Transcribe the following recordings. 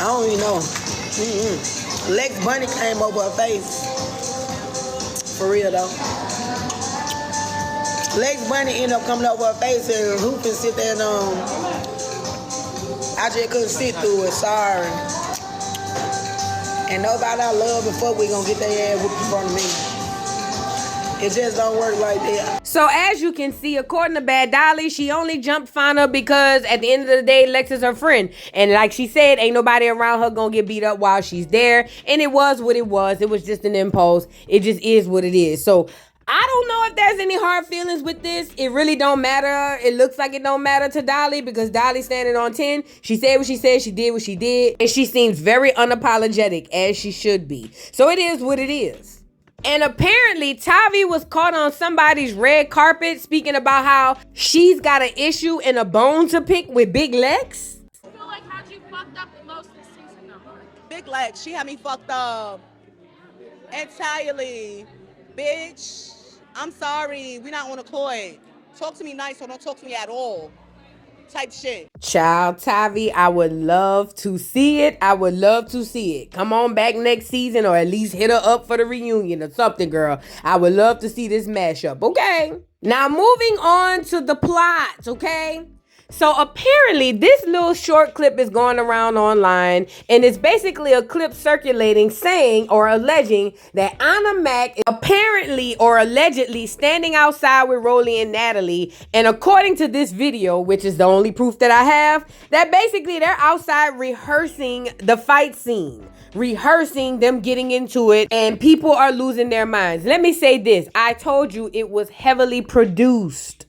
I don't even know. Lex Bunny came over her face. For real though. Lex Bunny ended up coming over her face and Hoop and sit there and I just couldn't sit through it, sorry. And nobody I love before we gonna get their ass whooped in front of me. It just don't work like that. So as you can see, according to Bad Dolly, she only jumped Fauna because at the end of the day, Lex is her friend. And like she said, ain't nobody around her gonna get beat up while she's there. And it was what it was. It was just an impulse. It just is what it is. So I don't know if there's any hard feelings with this. It really don't matter. It looks like it don't matter to Dolly because Dolly's standing on 10. She said what she said. She did what she did. And she seems very unapologetic, as she should be. So it is what it is. And apparently, Tavi was caught on somebody's red carpet speaking about how she's got an issue and a bone to pick with Big Lex. I feel like how'd you fucked up the most this season though? Big Lex, she had me fucked up entirely. Bitch, I'm sorry. We not on a court. Talk to me nice or don't talk to me at all. Type shit. Child, Tavi, I would love to see it. I would love to see it. Come on back next season or at least hit her up for the reunion or something, girl. I would love to see this mashup, okay? Now, moving on to the plot, okay? So apparently this little short clip is going around online and it's basically a clip circulating saying or alleging that Ahna Mac is apparently or allegedly standing outside with Rolly and Natalie. And according to this video, which is the only proof that I have, that basically they're outside rehearsing the fight scene. Rehearsing them getting into it and people are losing their minds. Let me say this. I told you it was heavily produced.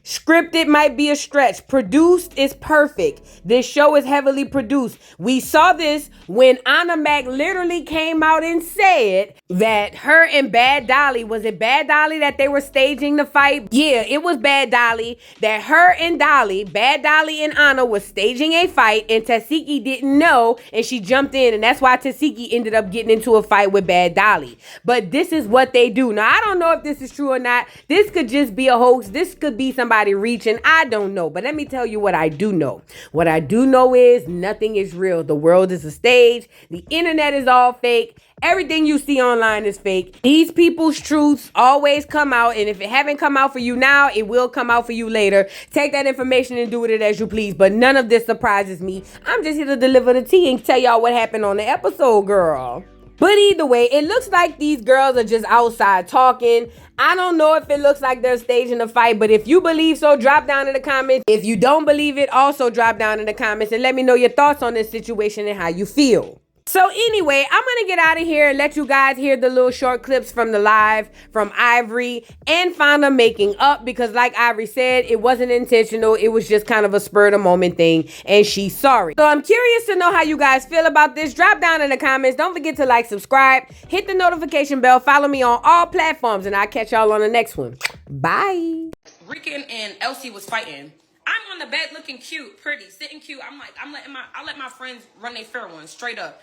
Scripted might be a stretch. Produced is perfect. This show is heavily produced. We saw this when Ahna Mac literally came out and said that her and Bad Dolly, was it Bad Dolly that they were staging the fight? Yeah, it was Bad Dolly. That her and Dolly, Bad Dolly and Ahna was staging a fight and Tasiki didn't know and she jumped in and that's why Tasiki ended up getting into a fight with Bad Dolly. But this is what they do. Now, I don't know if this is true or not. This could just be a hoax. This could be somebody reaching. I don't know. But let me tell you what I do know. What I do know is nothing is real. The world is a stage. The internet is all fake. Everything you see online is fake. These people's truths always come out. And if it haven't come out for you now, it will come out for you later. Take that information and do with it as you please. But none of this surprises me. I'm just here to deliver the tea and tell y'all what happened on the episode, girl. But either way, it looks like these girls are just outside talking. I don't know if it looks like they're staging a fight, but if you believe so, drop down in the comments. If you don't believe it, also drop down in the comments and let me know your thoughts on this situation and how you feel. So anyway, I'm going to get out of here and let you guys hear the little short clips from the live from Ivory and Fauna making up because like Ivory said, it wasn't intentional. It was just kind of a spur of the moment thing and she's sorry. So I'm curious to know how you guys feel about this. Drop down in the comments. Don't forget to like, subscribe, hit the notification bell, follow me on all platforms and I'll catch y'all on the next one. Bye. Rican and Elsie was fighting. I'm on the bed looking cute, pretty, sitting cute. I let my friends run their fair ones straight up.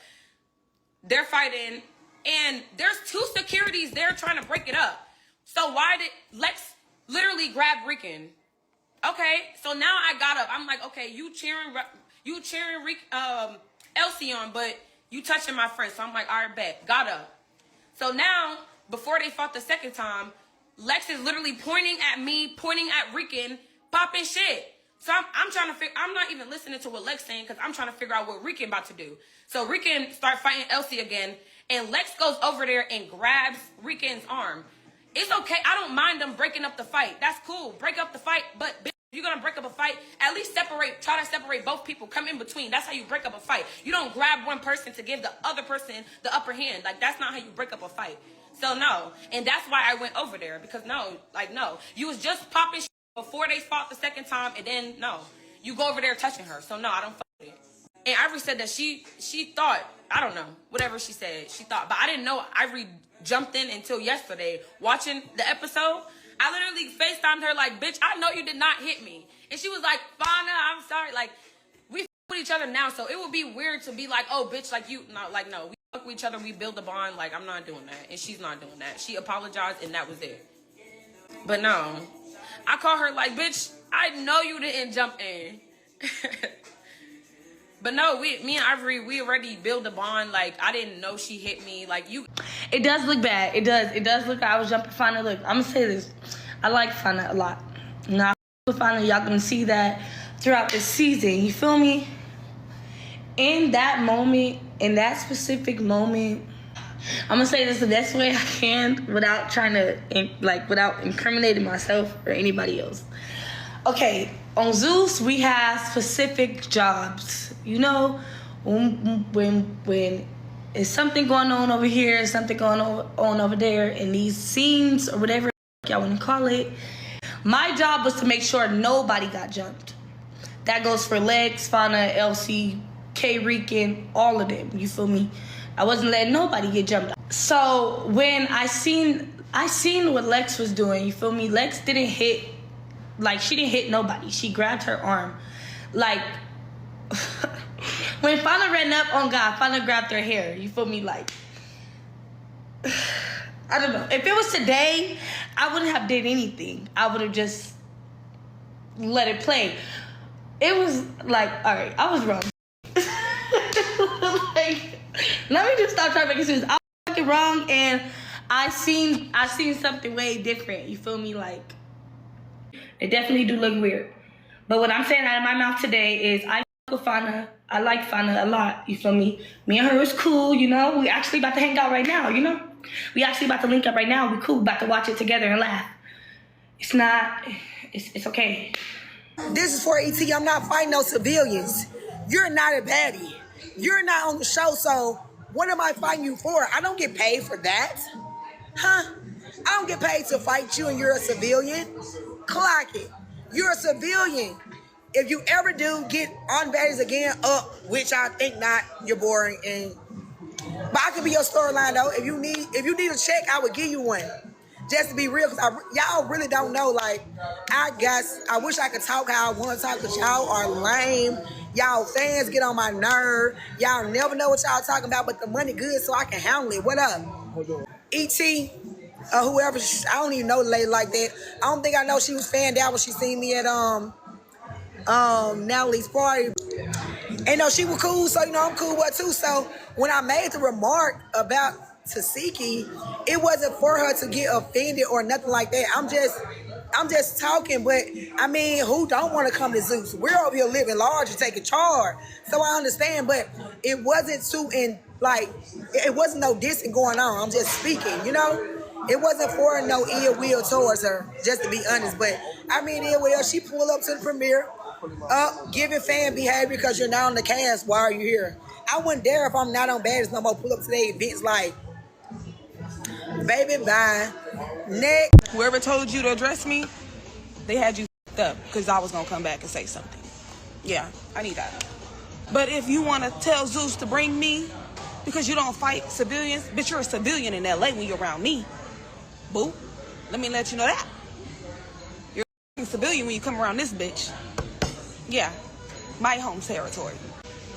They're fighting, and there's two securities there trying to break it up. So why did Lex literally grab Rican? Okay, so now I got up. I'm like, okay, you cheering Elsie on, but you touching my friend. So I'm like, all right, bet. Got up. So now, before they fought the second time, Lex is literally pointing at me, pointing at Rican, popping shit. So I'm trying to figure, I'm not even listening to what Lex saying because I'm trying to figure out what Rican about to do. So Rican start fighting Elsie again, and Lex goes over there and grabs Rican's arm. It's okay. I don't mind them breaking up the fight. That's cool. Break up the fight. But bitch, if you're going to break up a fight, at least try to separate both people. Come in between. That's how you break up a fight. You don't grab one person to give the other person the upper hand. Like, that's not how you break up a fight. So, no. And that's why I went over there. Because, no. You was just popping shit before they fought the second time. And then, no. You go over there touching her. So, no, I don't fuck with it. And Ivory said that she thought, I don't know, whatever she said, she thought. But I didn't know Ivory jumped in until yesterday. Watching the episode, I literally FaceTimed her like, bitch, I know you did not hit me. And she was like, Fauna, I'm sorry. Like, we with each other now, so it would be weird to be like, oh, bitch, like you, no, like, no. We fuck with each other, we build a bond. Like, I'm not doing that. And she's not doing that. She apologized, and that was it. But no. I called her like, bitch, I know you didn't jump in. But no, me and Ivory, we already built a bond. Like, I didn't know she hit me. Like, you. It does look bad. It does look like I was jumping Fania. Look, I'm gonna say this. I like Fania a lot. Now, Fania, y'all gonna see that throughout the season. You feel me? In that moment, in that specific moment, I'm gonna say this the best way I can without trying to, without incriminating myself or anybody else. Okay, on Zeus, we have specific jobs. You know, when it's something going on over here, something going on over there, in these scenes or whatever y'all want to call it, my job was to make sure nobody got jumped. That goes for Lex, Fauna, LC, K, Rican, all of them. You feel me? I wasn't letting nobody get jumped. So when I seen what Lex was doing, you feel me? Lex didn't hit, like, she didn't hit nobody. She grabbed her arm. Like, when Fauna ran up on God, Fauna grabbed her hair. You feel me? Like, I don't know. If it was today, I wouldn't have did anything. I would have just let it play. It was like, all right, I was wrong. Like, let me just stop trying to make excuses. I was fucking wrong, and I seen something way different. You feel me? Like, it definitely do look weird. But what I'm saying out of my mouth today is I fuck with Fauna. I like Fauna a lot. You feel me? Me and her is cool. You know, we actually about to hang out right now. You know, we actually about to link up right now. We cool. About to watch it together and laugh. It's not. It's okay. This is for ET. I'm not fighting no civilians. You're not a baddie. You're not on the show, so what am I fighting you for? I don't get paid for that. Huh? I don't get paid to fight you and you're a civilian. Clock it. You're a civilian. If you ever do get on Baddies again, which I think not, you're boring. But I could be your storyline though. If you need a check, I would give you one. Just to be real, because y'all really don't know. Like, I wish I could talk how I want to talk, because y'all are lame. Y'all fans get on my nerve. Y'all never know what y'all talking about, but the money good, so I can handle it. What up? E.T., whoever, I don't even know the lady like that. I don't think I know she was fanned out when she seen me at Natalie's party. And no, she was cool, so you know I'm cool with her too. So when I made the remark about Tasiki, it wasn't for her to get offended or nothing like that. I'm just talking, but I mean, who don't want to come to Zeus? We're over here living large and taking charge. So I understand, but it wasn't it wasn't no dissing going on. I'm just speaking, you know? It wasn't for no ill will towards her, just to be honest. But I mean, ill will, she pulled up to the premiere, giving fan behavior because you're not on the cast. Why are you here? I wouldn't dare, if I'm not on Baddies no more, pull up to their events like, baby, bye. Next. Whoever told you to address me, they had you up because I was going to come back and say something. Yeah, I need that. But if you want to tell Zeus to bring me because you don't fight civilians, bitch, you're a civilian in LA when you're around me. Boo. Let me let you know that. You're a civilian when you come around this bitch. Yeah, my home territory.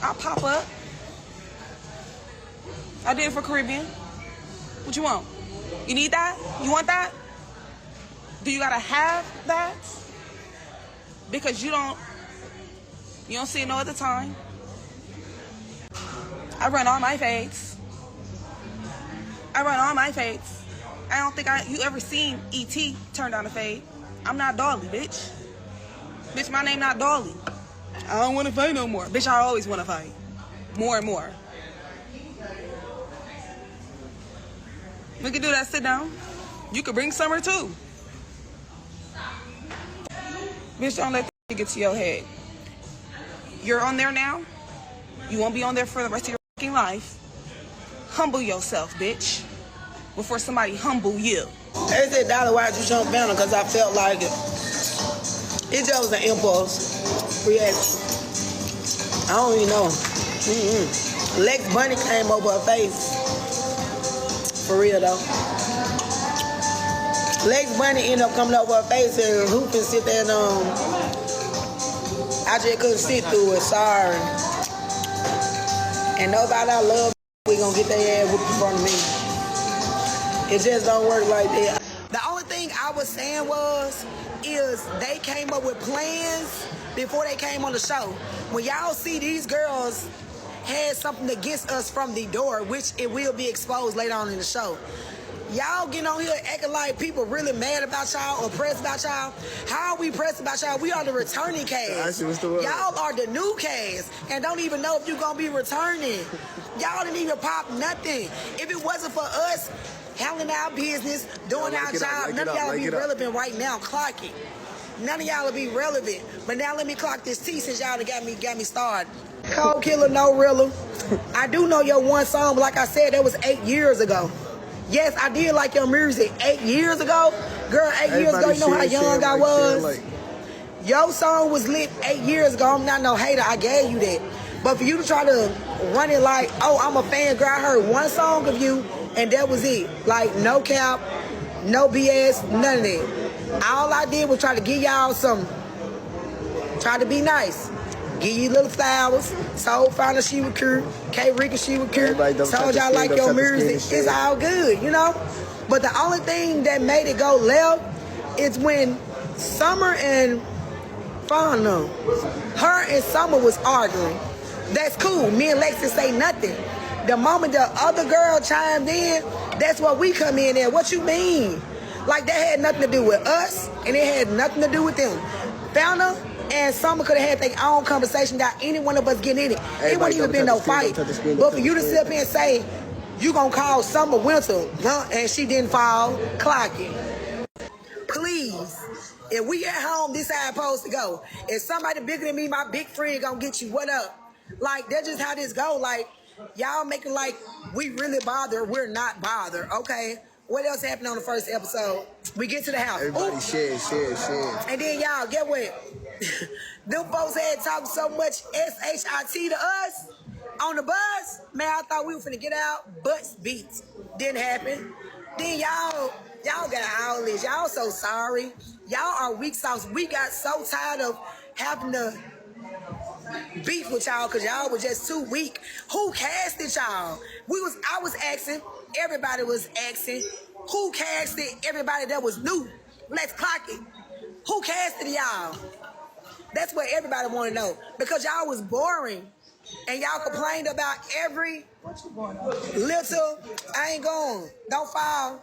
I'll pop up. I did it for Caribbean. What you want? You need that? You want that? Do you gotta have that? Because you don't see it no other time. I run all my fades. I don't think you ever seen E.T. turn down a fade. I'm not Dolly, bitch. Bitch, my name not Dolly. I don't want to fight no more. Bitch, I always want to fight. More and more. We can do that, sit down. You could bring Summer too. Bitch, don't let that get to your head. You're on there now. You won't be on there for the rest of your fucking life. Humble yourself, bitch. Before somebody humble you. They said, Dolly, why'd you jump down? Because I felt like it. It just was an impulse reaction. I don't even know. Lex Bunny came over her face. For real though. Lex Bunny ended up coming over her face and who can sit there and I just couldn't sit through it, sorry. And nobody I love, we gonna get their ass whooped in front of me. It just don't work like that. The only thing I was saying is they came up with plans before they came on the show. When y'all see these girls had something against us from the door, which it will be exposed later on in the show. Y'all getting on here acting like people really mad about y'all or pressed about y'all. How are we pressed about y'all? We are the returning cast. Y'all are the new cast and don't even know if you're going to be returning. Y'all didn't even pop nothing. If it wasn't for us handling our business, doing our job, none of y'all would be relevant right now. Clock it. None of y'all will be relevant. But now let me clock this T since y'all got me started. Cold Killer, No Rilla. I do know your one song, but like I said, that was 8 years ago. Yes, I did like your music 8 years ago. Girl, 8 years ago, you know how young I was? Your song was lit 8 years ago. I'm not no hater. I gave you that. But for you to try to run it like, oh, I'm a fan, girl, I heard one song of you, and that was it. Like, no cap, no BS, none of that. All I did was try to give y'all some, try to be nice. Give you little flowers. Soul Fauna, she was cute. K Rika, she was cute. Told y'all like your music. It's all good, you know? But the only thing that made it go left is when Summer and Fauna, her and Summer was arguing. That's cool. Me and Lexi say nothing. The moment the other girl chimed in, that's what we come in there. What you mean? Like that had nothing to do with us, and it had nothing to do with them. Fauna and Summer could have had their own conversation without any one of us getting in it. It wouldn't even been no fight. But for you to sit up here and say, you gonna call Summer Winter, huh? And she didn't fall, clock it. Please, if we at home, this how it's supposed to go. If somebody bigger than me, my big friend gonna get you, what up? Like, that's just how this go. Like, y'all making like we really bother, we're not bothered, okay? What else happened on the first episode? We get to the house. Everybody share. And then y'all, get what? Them folks had talked so much SHIT to us on the bus. Man, I thought we were finna get out. Butts beats. Didn't happen. Then y'all got all this. Y'all so sorry. Y'all are weak sauce. We got so tired of having to beef with y'all because y'all was just too weak. Who casted y'all? I was asking. Everybody was asking. Who casted everybody that was new? Let's clock it. Who casted y'all? That's what everybody want to know. Because y'all was boring. And y'all complained about every little, I ain't going, don't fall.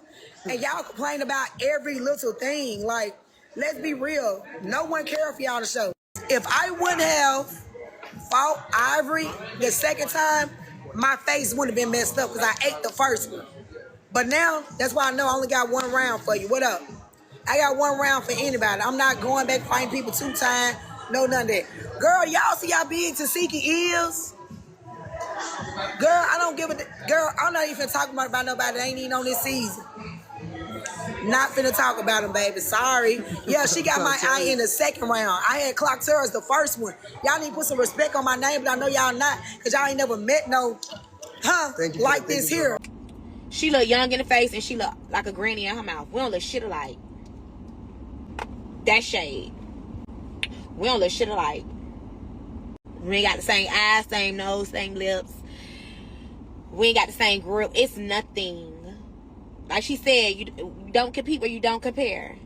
And y'all complained about every little thing. Like, let's be real. No one cared for y'all to show. If I wouldn't have fought Ivory the second time, my face wouldn't have been messed up because I ate the first one. But now, that's why I know I only got one round for you. What up? I got one round for anybody. I'm not going back fighting people 2 times. No, none of that. Girl, y'all see how big Tasiki is? Girl, I don't give a... Girl, I'm not even talking about nobody that ain't even on this season. Not finna talk about him, baby. Sorry. Yeah, she got my eye in the second round. I had clocked her as the first one. Y'all need to put some respect on my name, but I know y'all not, because y'all ain't never met no... like this here. She look young in the face and she look like a granny in her mouth. We don't look shit alike. That shade. We don't look shit alike. We ain't got the same eyes, same nose, same lips. We ain't got the same grip. It's nothing. Like she said, you don't compete where you don't compare.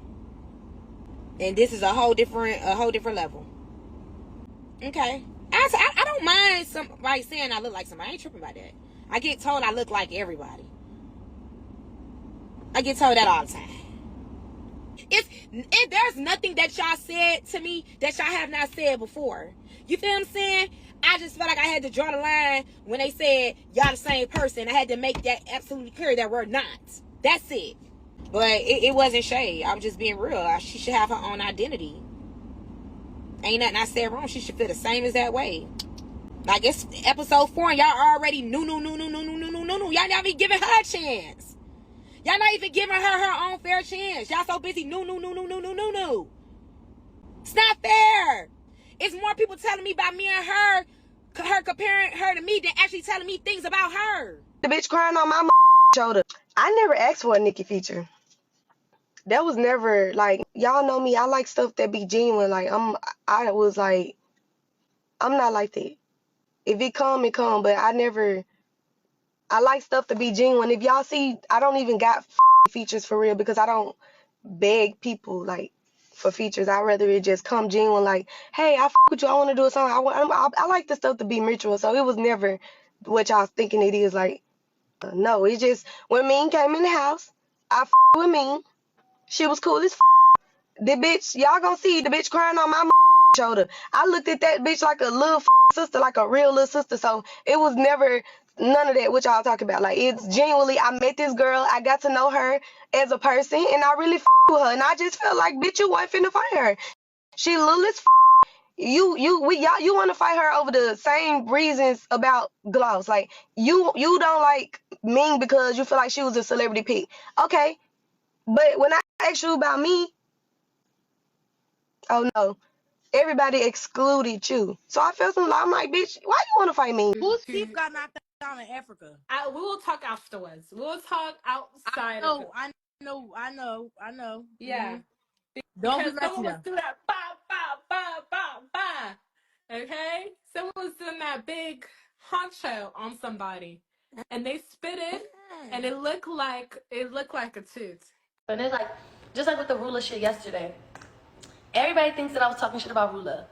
And this is a whole different level. Okay. I don't mind somebody saying I look like somebody. I ain't tripping about that. I get told I look like everybody. I get told that all the time. If there's nothing that y'all said to me that y'all have not said before. You feel what I'm saying? I just felt like I had to draw the line when they said y'all the same person. I had to make that absolutely clear that we're not. That's it. But it wasn't shade. I was just being real. She should have her own identity. Ain't nothing I said wrong. She should feel the same as that way. Like it's episode 4 and y'all already no. Y'all not even giving her a chance. Y'all not even giving her own fair chance. Y'all so busy no. It's not fair. It's more people telling me about me and her comparing her to me than actually telling me things about her. The bitch crying on my shoulder. I never asked for a Nicki feature. That was never, like, y'all know me. I like stuff that be genuine. Like, I'm not like that. If it come, it come. But I like stuff to be genuine. If y'all see, I don't even got features for real because I don't beg people like for features. I'd rather it just come genuine, like, hey, I with you, I want to do a song. I like the stuff to be mutual, so it was never what y'all thinking it is. Like, no, it's just when Mean came in the house, I with Mean. She was cool as the bitch. Y'all gonna see the bitch crying on my shoulder. I looked at that bitch like a little sister, like a real little sister. So it was never none of that what y'all talking about. Like, it's genuinely, I met this girl, I got to know her as a person, and I really with her. And I just felt like, bitch, you wasn't finna fight her. She little as you want to fight her over the same reasons about gloss. Like, you don't like Ming because you feel like she was a celebrity pick. Okay, but when I asked you about me, oh no, everybody excluded you. So I felt some. I'm like, bitch, why you want to fight me? Whose teeth got knocked down in Africa? We will talk afterwards. We'll talk outside. I know. Yeah. Don't be Because messy someone was though. doing that ba. Okay? Someone was doing that big honcho on somebody. And they spit it and it looked like a tooth. But it's like, just like with the Rula shit yesterday. Everybody thinks that I was talking shit about Rula.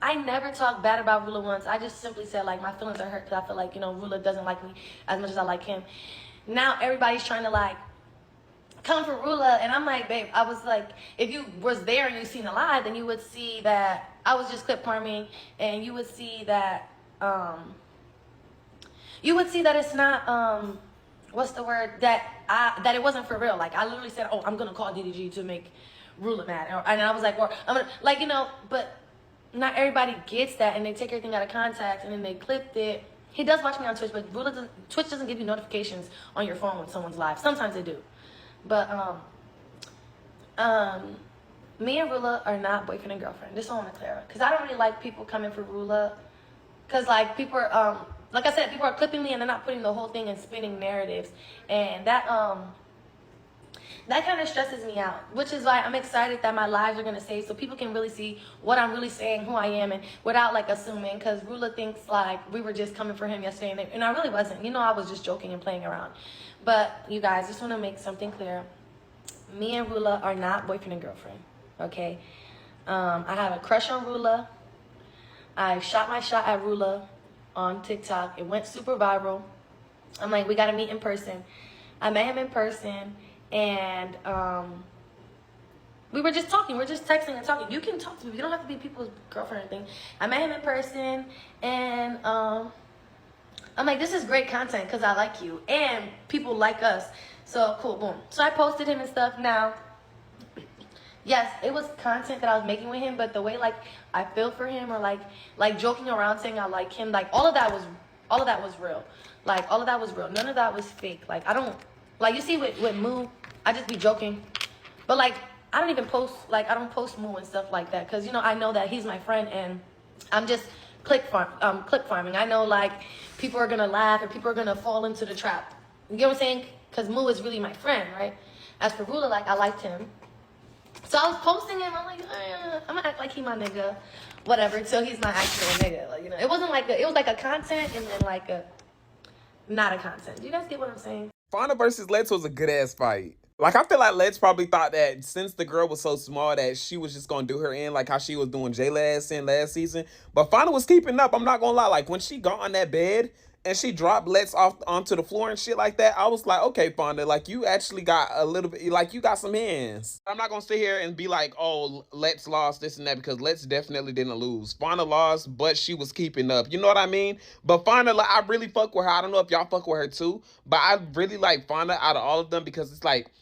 I never talked bad about Rula once. I just simply said, like, my feelings are hurt because I feel like, Rula doesn't like me as much as I like him. Now everybody's trying to, like, come for Rula, and I'm like, babe, I was like, if you was there and you seen it live, then you would see that I was just clip farming, and you would see that, it's not, what's the word, that it wasn't for real. Like, I literally said, oh, I'm gonna call DDG to make Rula mad, and I was like, well, I'm gonna, like, but not everybody gets that, and they take everything out of context, and then they clipped it. He does watch me on Twitch, but Twitch doesn't give you notifications on your phone when someone's live. Sometimes they do. But, me and Rula are not boyfriend and girlfriend. Just want to clear. Because I don't really like people coming for Rula. Because, like, people are, like I said, people are clipping me and they're not putting the whole thing and spinning narratives. And that kind of stresses me out. Which is why I'm excited that my lives are going to save so people can really see what I'm really saying, who I am, and without, like, assuming. Because Rula thinks, like, we were just coming for him yesterday. And I really wasn't. I was just joking and playing around. But, you guys, just want to make something clear. Me and Rula are not boyfriend and girlfriend, okay? I have a crush on Rula. I shot my shot at Rula on TikTok. It went super viral. I'm like, we got to meet in person. I met him in person, and we were just talking. We're just texting and talking. You can talk to me. You don't have to be people's girlfriend or anything. I met him in person, and I'm like, this is great content because I like you and people like us. So cool, boom. So I posted him and stuff. Now, yes, it was content that I was making with him, but the way, like, I feel for him, or like joking around saying I like him, like, all of that was real. Like, all of that was real. None of that was fake. Like, I don't, like, you see with Moo, I just be joking. But, like, I don't even post, like, I don't post Moo and stuff like that because, I know that he's my friend and I'm just clip farming. I know, like, people are going to laugh or people are going to fall into the trap. You get what I'm saying? Because Moo is really my friend, right? As for Rula, like, I liked him. So I was posting him. I'm like, I'm going to act like he my nigga. Whatever, until he's my actual nigga. Like, it wasn't like it was like a content and then like a, not a content. Do you guys get what I'm saying? Fauna versus Lex was a good-ass fight. Like, I feel like Lex probably thought that since the girl was so small that she was just going to do her in like how she was doing J-Lass in last season. But Fauna was keeping up. I'm not going to lie. Like, when she got on that bed and she dropped Lex off onto the floor and shit like that, I was like, okay, Fauna, like, you actually got a little bit, like, you got some hands. I'm not going to sit here and be like, oh, Lex lost this and that, because Lex definitely didn't lose. Fauna lost, but she was keeping up. You know what I mean? But Fauna, like, I really fuck with her. I don't know if y'all fuck with her too, but I really like Fauna out of all of them because it's like,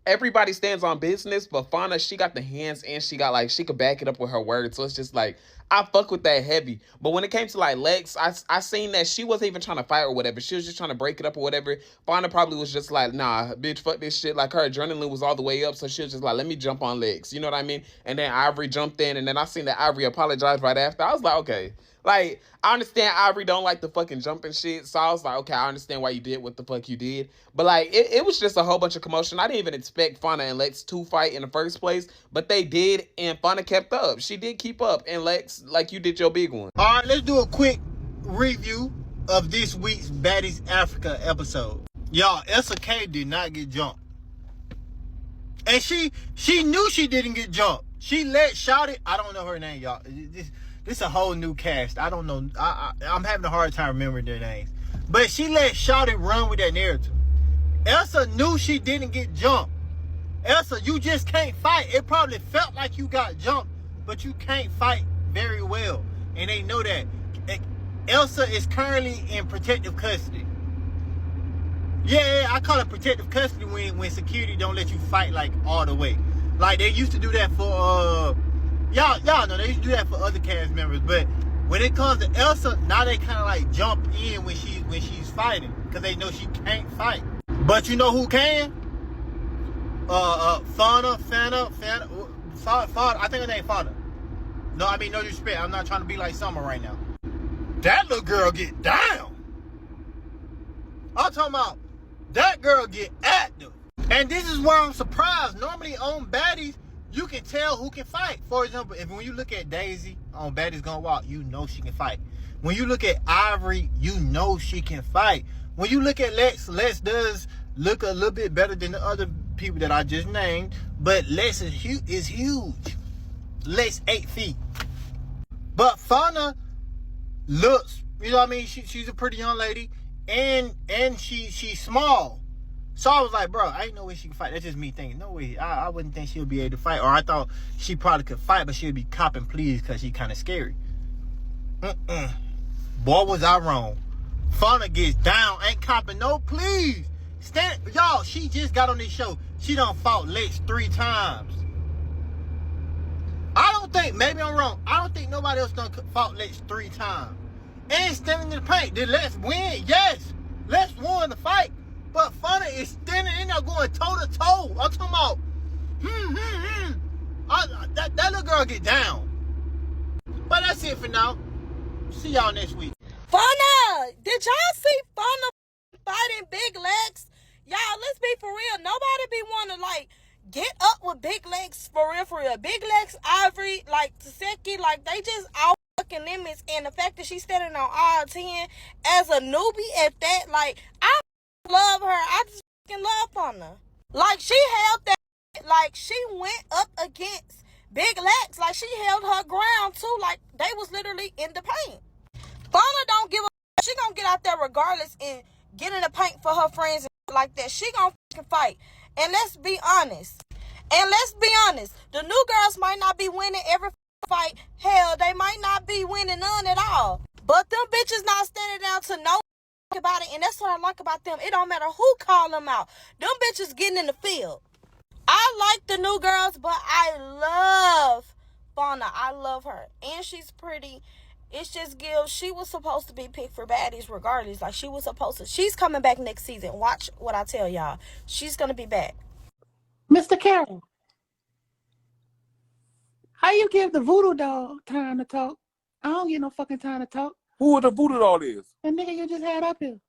everybody stands on business, but Fauna, she got the hands and she got, like, she could back it up with her words. So it's just like, I fuck with that heavy. But when it came to, like, Lex, I seen that she wasn't even trying to fight or whatever. She was just trying to break it up or whatever. Fauna probably was just like, nah, bitch, fuck this shit. Like, her adrenaline was all the way up. So she was just like, let me jump on Lex. You know what I mean? And then Ivory jumped in, and then I seen that Ivory apologized right after. I was like, okay. Like, I understand Ivory don't like the fucking jumping shit. So I was like, okay, I understand why you did what the fuck you did. But, like, it was just a whole bunch of commotion. I didn't even expect Fauna and Lex to fight in the first place. But they did, and Fauna kept up. She did keep up. And Lex, like, you did your big one. All right, let's do a quick review of this week's Baddies Africa episode. Y'all, SK did not get jumped. And she knew she didn't get jumped. She let Shouty, I don't know her name, y'all. This a whole new cast. I don't know. I'm having a hard time remembering their names. But she let Shouty run with that narrative. Elsa knew she didn't get jumped. Elsa, you just can't fight. It probably felt like you got jumped, but you can't fight very well. And they know that. Elsa is currently in protective custody. Yeah, I call it protective custody when security don't let you fight like all the way. Like they used to do that for y'all know they used to do that for other cast members, but when it comes to Elsa, now they kind of like jump in when she's fighting because they know she can't fight. But you know who can? Fania. I think her name Fauna. No, I mean no disrespect. I'm not trying to be like Summer right now. That little girl get down. I'm talking about that girl get active. And this is where I'm surprised. Normally on Baddies, you can tell who can fight. For example, when you look at Daisy on Baddies Gonna Walk, you know she can fight. When you look at Ivory, you know she can fight. When you look at Lex does look a little bit better than the other people that I just named, but Lex is huge. Lex 8 feet. But Fauna looks, you know what I mean? She's a pretty young lady, and she's small. So I was like, bro, I ain't no way she can fight. That's just me thinking. No way. I wouldn't think she'll be able to fight. Or I thought she probably could fight, but she'll be copping please because she kind of scary. Boy, was I wrong. Fauna gets down, ain't copping no please. Y'all, she just got on this show. She done fought Lex 3 times. I don't think, maybe I'm wrong, I don't think nobody else done fought Lex 3 times. And standing in the paint. Did Lex win? Yes. Lex won the fight. But Fauna is standing in there going toe-to-toe. I'm talking about, that little girl get down. But that's it for now. See y'all next week. Fauna! Did y'all see Fauna fighting Big Lex? Y'all, let's be for real. Nobody be wanting to, like, get up with Big Lex for real. Big Lex, Ivory, like, Taseki, like, they just all fucking limits. And the fact that she's standing on all 10 as a newbie at that, like, I love her. I just fucking love Fauna. Like, she held that, like, she went up against Big Lex. Like, she held her ground, too. Like, they was literally in the paint. Fauna don't give a. She gonna get out there regardless and get in the paint for her friends and like that. She gonna fucking fight. And let's be honest. The new girls might not be winning every fight. Hell, they might not be winning none at all. But them bitches not standing down to no about it. And that's what I like about them. It don't matter who call them out. Them bitches getting in the field. I like the new girls, but I love Fauna. I love her. And she's pretty. It's just Gil. She was supposed to be picked for Baddies regardless. Like, she was supposed to. She's coming back next season. Watch what I tell y'all. She's going to be back. Mr. Carroll, how you give the voodoo doll time to talk? I don't get no fucking time to talk. Who the voodoo doll is? The nigga you just had up here.